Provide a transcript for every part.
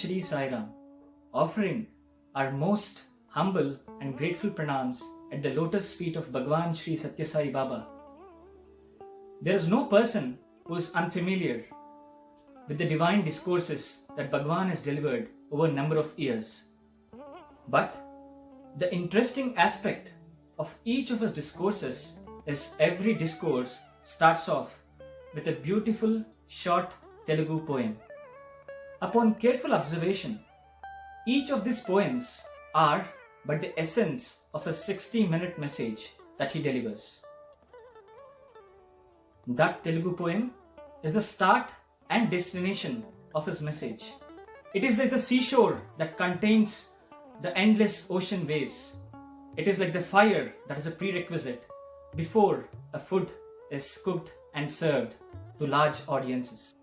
Shri Sairam, offering our most humble and grateful pranams at the lotus feet of Bhagawan Shri Sathya Sai Baba. There is no person who is unfamiliar with the divine discourses that Bhagawan has delivered over a number of years. But the interesting aspect of each of his discourses is every discourse starts off with a beautiful short Telugu poem. Upon careful observation, each of these poems are but the essence of a 60-minute message that he delivers. That Telugu poem is the start and destination of his message. It is like the seashore that contains the endless ocean waves. It is like the fire that is a prerequisite before a food is cooked and served to large audiences.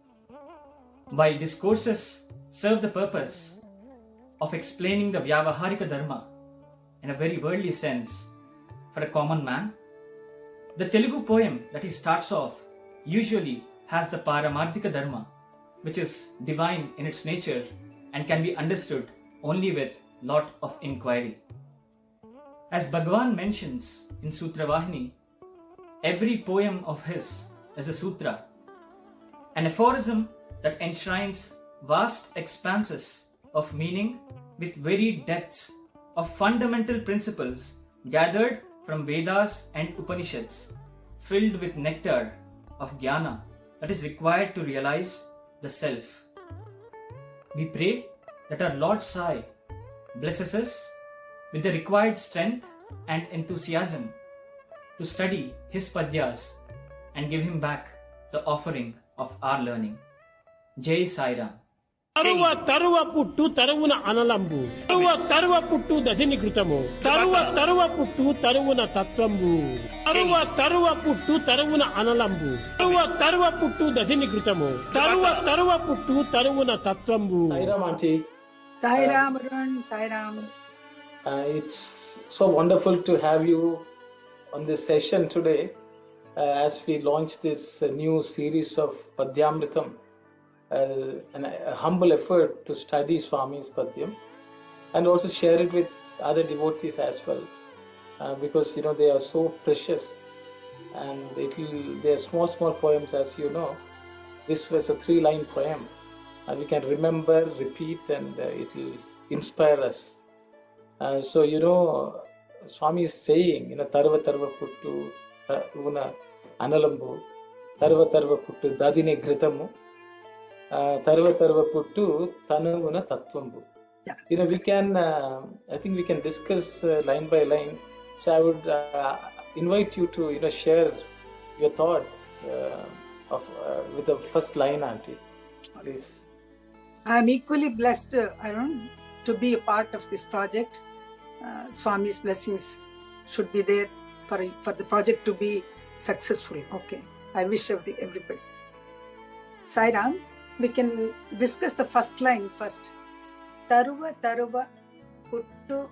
While discourses serve the purpose of explaining the Vyavaharika Dharma in a very worldly sense for a common man, the Telugu poem that he starts off usually has the Paramarthika Dharma, which is divine in its nature and can be understood only with lot of inquiry. As Bhagavan mentions in Sutravahini, every poem of his is a sutra, an aphorism that enshrines vast expanses of meaning with varied depths of fundamental principles gathered from Vedas and Upanishads, filled with nectar of jnana that is required to realize the self. We pray that our Lord Sai blesses us with the required strength and enthusiasm to study his padyas and give him back the offering of our learning. Jai Sairam. taruva puṭṭu taruvuna analaṁbu. taruva puṭṭu dadhini taruva puṭṭu taruvuna tattvaṁbu. taruva puṭṭu taruvuna analaṁbu. taruva puṭṭu dadhini taruva puṭṭu taruvuna tattvaṁbu. Sairam, Auntie. Sairam, Arun. Sairam. It's so wonderful to have you on this session today as we launch this new series of Padyamrutham. A humble effort to study Swami's Padyam and also share it with other devotees as well, because they are so precious and they are small poems, as you know. This was a 3-line poem and we can remember, repeat, and it will inspire us. So Swami is saying, taruva puṭṭu taruvuna analaṁbu, taruva puṭṭu dadhini taruva puṭṭu tanuvuna tattvaṁbu. Yeah. We can, I think we can discuss line by line. So I would invite you to, share your thoughts with the first line, Auntie, please. I'm equally blessed, Arun, to be a part of this project. Swami's blessings should be there for the project to be successful. Okay. I wish everybody. Sairam. We can discuss the first line first. Taruva puṭṭu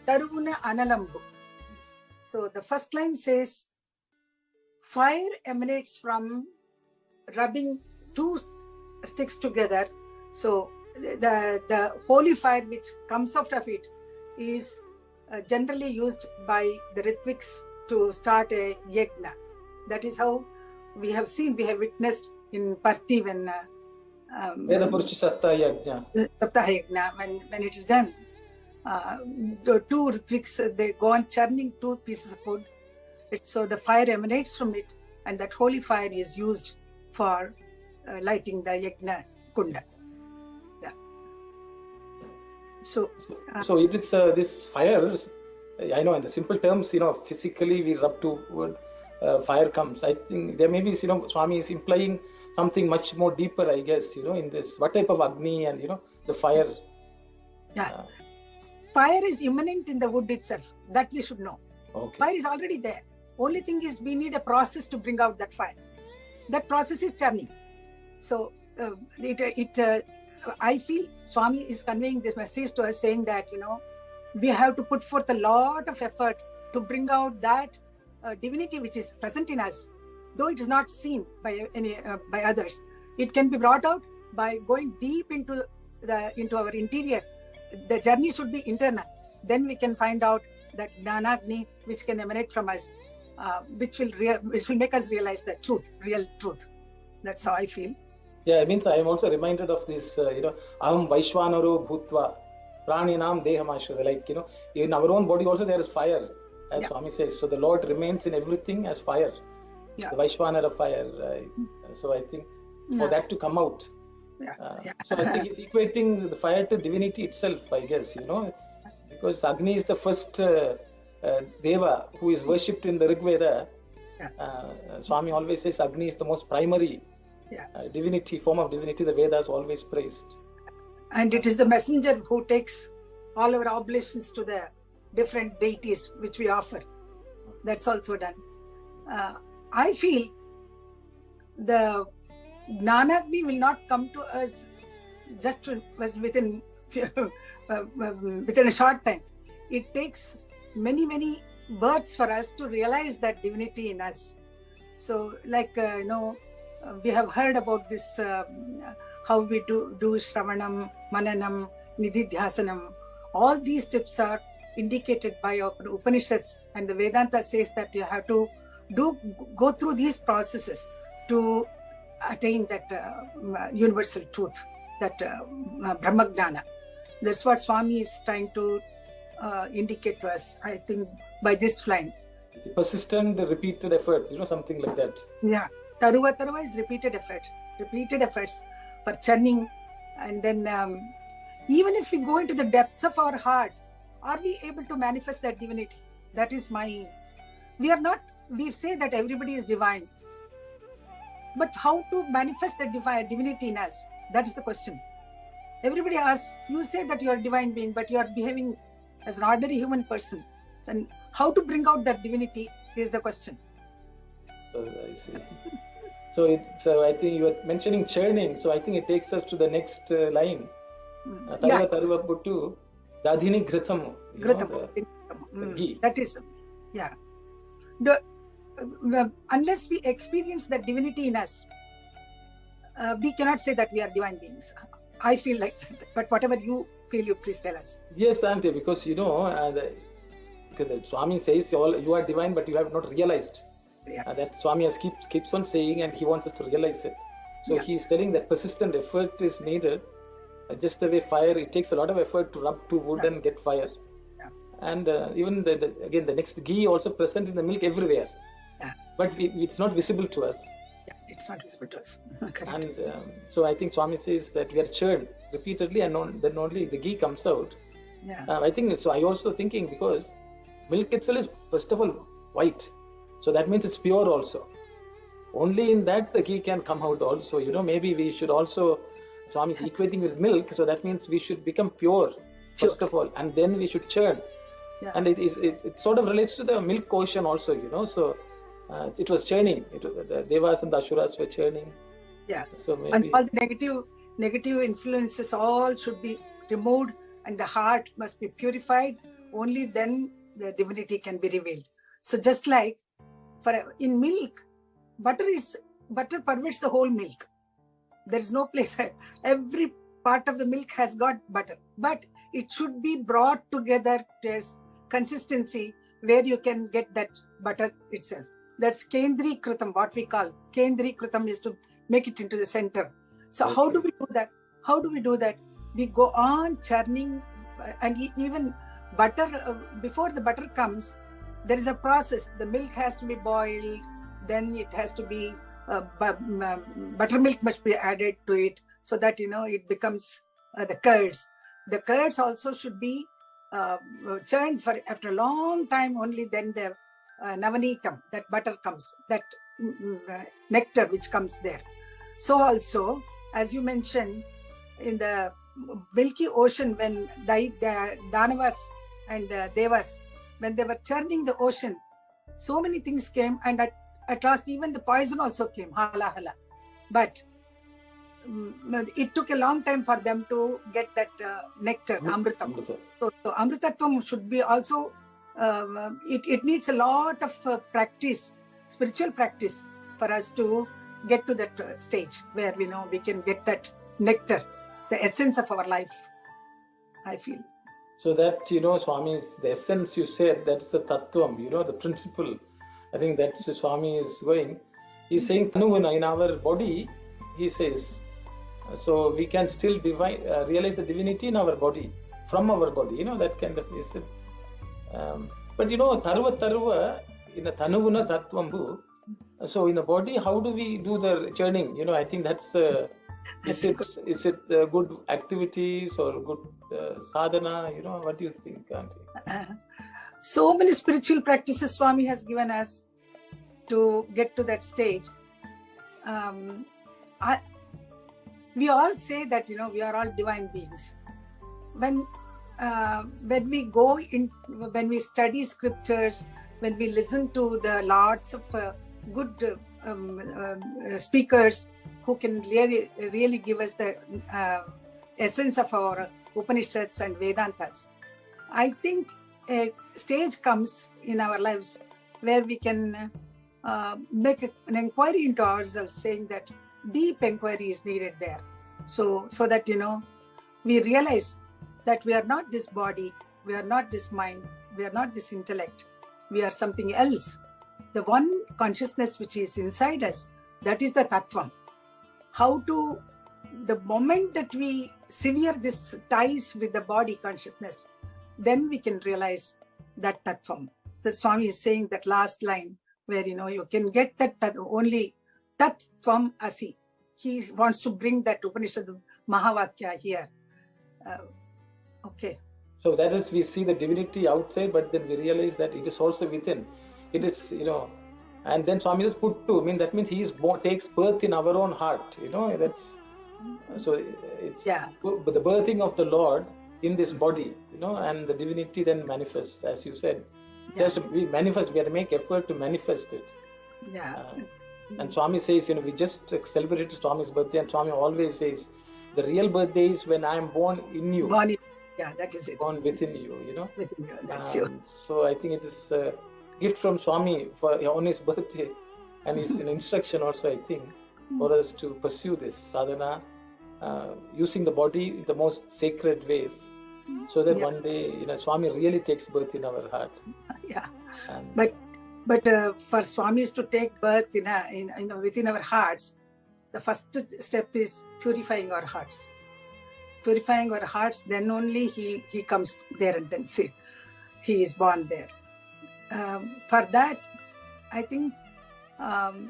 taruvuna analaṁbu. So the first line says, fire emanates from rubbing 2 sticks together. So the holy fire which comes out of it is generally used by the Ritviks to start a yajna. That is how we have witnessed in Parthi when when it is done, the 2 Ritviks, they go on churning 2 pieces of wood. So the fire emanates from it, and that holy fire is used for lighting the yajna kunda. Yeah. So it is this fire. I know in the simple terms, physically we rub 2 wood, fire comes. I think there may be, Swami is implying something much more deeper, I guess, in this. What type of Agni and, the fire? Yeah. Fire is immanent in the wood itself. That we should know. Okay. Fire is already there. Only thing is we need a process to bring out that fire. That process is churning. So, I feel Swami is conveying this message to us, saying that, we have to put forth a lot of effort to bring out that divinity which is present in us, though it is not seen by others. It can be brought out by going deep into into our interior. The journey should be internal. Then we can find out that Jnanagni which can emanate from us, which will make us realize the truth, real truth. That's how I feel. Yeah, it means I am also reminded of this, Aham Vaishvanaro Bhutva Praninam Dehamashra. Like, in our own body also there is fire, as Swami says. So the Lord remains in everything as fire. Yeah. The Vaishvanara fire. So I think for that to come out. So I think he's equating the fire to divinity itself, I guess, because Agni is the first Deva who is worshipped in the Rig Veda. Swami always says Agni is the most primary divinity, form of divinity the Vedas always praised. And it is the messenger who takes all our oblations to the different deities which we offer. That's also done. I feel the Jnanagni will not come to us just within a short time. It takes many births for us to realize that divinity in us. So, like we have heard about this, how we do Shravanam, Mananam, Nididhyasanam. All these steps are indicated by our Upanishads, and the Vedanta says that you have to go through these processes to attain that universal truth, that Brahmagnana. That's what Swami is trying to indicate to us, I think, by this line. It's a persistent, repeated effort, something like that. Yeah. Taruva is repeated efforts for churning. And then even if we go into the depths of our heart, are we able to manifest that divinity? That is we say that everybody is divine. But how to manifest the divinity in us? That is the question. Everybody asks, you say that you are a divine being, but you are behaving as an ordinary human person. Then how to bring out that divinity is the question. I see. So I think you were mentioning churning. So I think it takes us to the next line. Taruva puṭṭu, dadhini ghritam. Ghee. That is, unless we experience that divinity in us, we cannot say that we are divine beings. I feel like that. But whatever you feel, you please tell us. Yes, Auntie, because because the Swami says you are divine, but you have not realized. Yes. That Swami keeps on saying, and he wants us to realize it. So he is telling that persistent effort is needed. Just the way fire, it takes a lot of effort to rub two wood and get fire. And even the next ghee also present in the milk everywhere. But it's not visible to us. It's not visible to us. And so I think Swami says that we are churned repeatedly, and then only the ghee comes out. I think so. I also thinking, because milk itself is first of all white, so that means it's pure also. Only in that the ghee can come out also. Maybe we should also, Swami is equating with milk, so that means we should become pure first of all, and then we should churn. And it sort of relates to the milk ocean also, So it was churning. The Devas and the Asuras were churning. So maybe, and all the negative influences all should be removed, and the heart must be purified. Only then the divinity can be revealed. So just like in milk, butter pervades the whole milk. There is no place. Every part of the milk has got butter, but it should be brought together to a consistency where you can get that butter itself. That's Kendri Kritam, what we call. Kendri Kritam is to make it into the center. So how do we do that? We go on churning, and even butter, before the butter comes, there is a process. The milk has to be boiled, then it has to be, buttermilk must be added to it, so that, it becomes the curds. The curds also should be churned after a long time, only then the navanitam, that butter comes, that nectar which comes there. So also, as you mentioned, in the milky ocean, when the Danavas and Devas, when they were churning the ocean, so many things came, and at last even the poison also came, hala. But it took a long time for them to get that nectar, amritam. So amritatvam should be also, it needs a lot of practice, spiritual practice, for us to get to that stage where we can get that nectar the essence of our life, I feel. So that, Swami's, the essence you said, that's the tattvaṁbu, the principle. I think that's Swami is going. He's saying tanuvuna in our body, he says. So we can still realize the divinity in our body, from our body, that kind of is it. But taruva, in a tanuvuna tattvaṁbu. So in a body, how do we do the churning? I think that's is it good activities or good sadhana? What do you think, Auntie? So many spiritual practices Swami has given us to get to that stage. We all say that we are all divine beings. When we go in, when we study scriptures, when we listen to the lots of good speakers who can really give us the essence of our Upanishads and Vedantas, I think a stage comes in our lives where we can make an inquiry into ourselves, saying that deep inquiry is needed there. So that, we realize that we are not this body, we are not this mind, we are not this intellect, we are something else. The one consciousness which is inside us, that is the tattvam. The moment that we sever this ties with the body consciousness, then we can realize that tattvam. The Swami is saying that last line where, you can get that only tattvam asi. He wants to bring that Upanishad Mahavakya here. Okay. So that is, we see the divinity outside, but then we realize that it is also within. It is, and then Swami says puṭṭu. That means he takes birth in our own heart. That's so it's the birthing of the Lord in this body. And the divinity then manifests, as you said. Just we manifest. We have to make effort to manifest it. Yeah. And Swami says, we just celebrated Swami's birthday, and Swami always says, the real birthday is when I am born in you. That is it. Born within you, Within you, that's you. So I think it is a gift from Swami on his birthday, and it's an instruction also, I think, for us to pursue this sadhana, using the body in the most sacred ways, so that one day, Swami really takes birth in our heart. Yeah. But for Swamis to take birth within our hearts, the first step is purifying our hearts. Purifying our hearts, then only he comes there, and then see, he is born there. For that, I think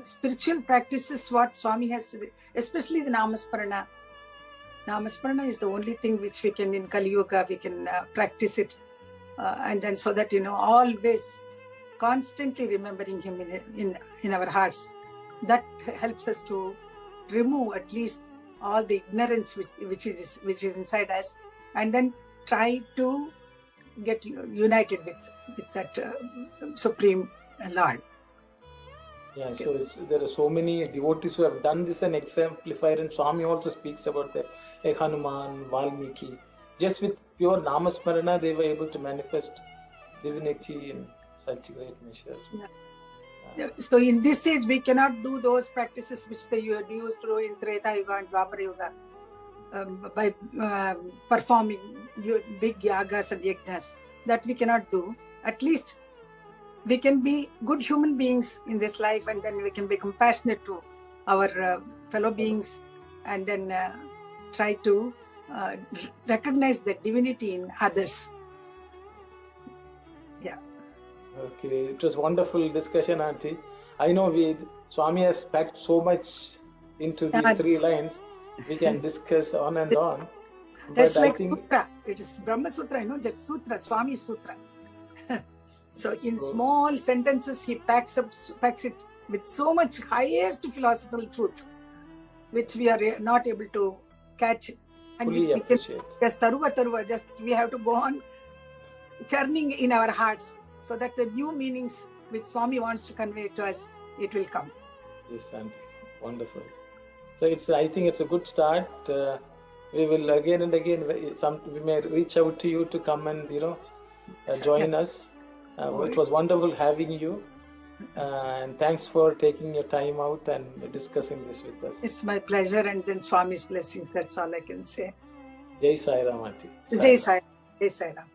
spiritual practices, what Swami has, especially the Namasparana. Namasparana is the only thing which we can, in Kali Yuga, we can practice it. And then so that, always constantly remembering him in our hearts. That helps us to remove at least all the ignorance which is inside us, and then try to get united with that Supreme Lord. Yeah, okay. So there are so many devotees who have done this and exemplified, and Swami also speaks about that. Like Hanuman, Valmiki, just with pure Namasmarana, they were able to manifest divinity in such great measure. So in this age, we cannot do those practices which they used to do in Treta Yuga and Dwapara Yuga by performing big yagas and yajnas. That we cannot do. At least we can be good human beings in this life, and then we can be compassionate to our fellow beings, and then try to recognize the divinity in others. Yeah. Okay, it was wonderful discussion, Auntie. I know Swami has packed so much into these 3 lines. We can discuss on and on. That's like Sutra. It is Brahma Sutra, just Sutra, Swami Sutra. So in small sentences, he packs it with so much highest philosophical truth, which we are not able to catch. And we appreciate. Just taruva, just we have to go on churning in our hearts, so that the new meanings which Swami wants to convey to us, it will come. Yes, and wonderful. So I think it's a good start. We will again and again, we may reach out to you to come and join us. It was wonderful having you, and thanks for taking your time out and discussing this with us. It's my pleasure, and then Swami's blessings. That's all I can say. Jai Sai Ram Aunty. Jai Sai. Jai Sai Ram.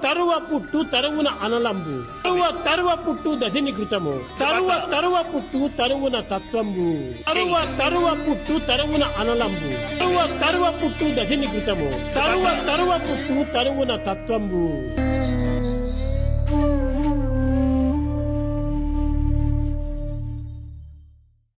taruva puṭṭu taruvuna analaṁbu. taruva puṭṭu dadhini ghృతము. taruva puṭṭu taruvuna tattvaṁbu. taruva puṭṭu taruvuna analaṁbu. taruva puṭṭu dadhini ghృతము. taruva puṭṭu taruvuna tattvaṁbu.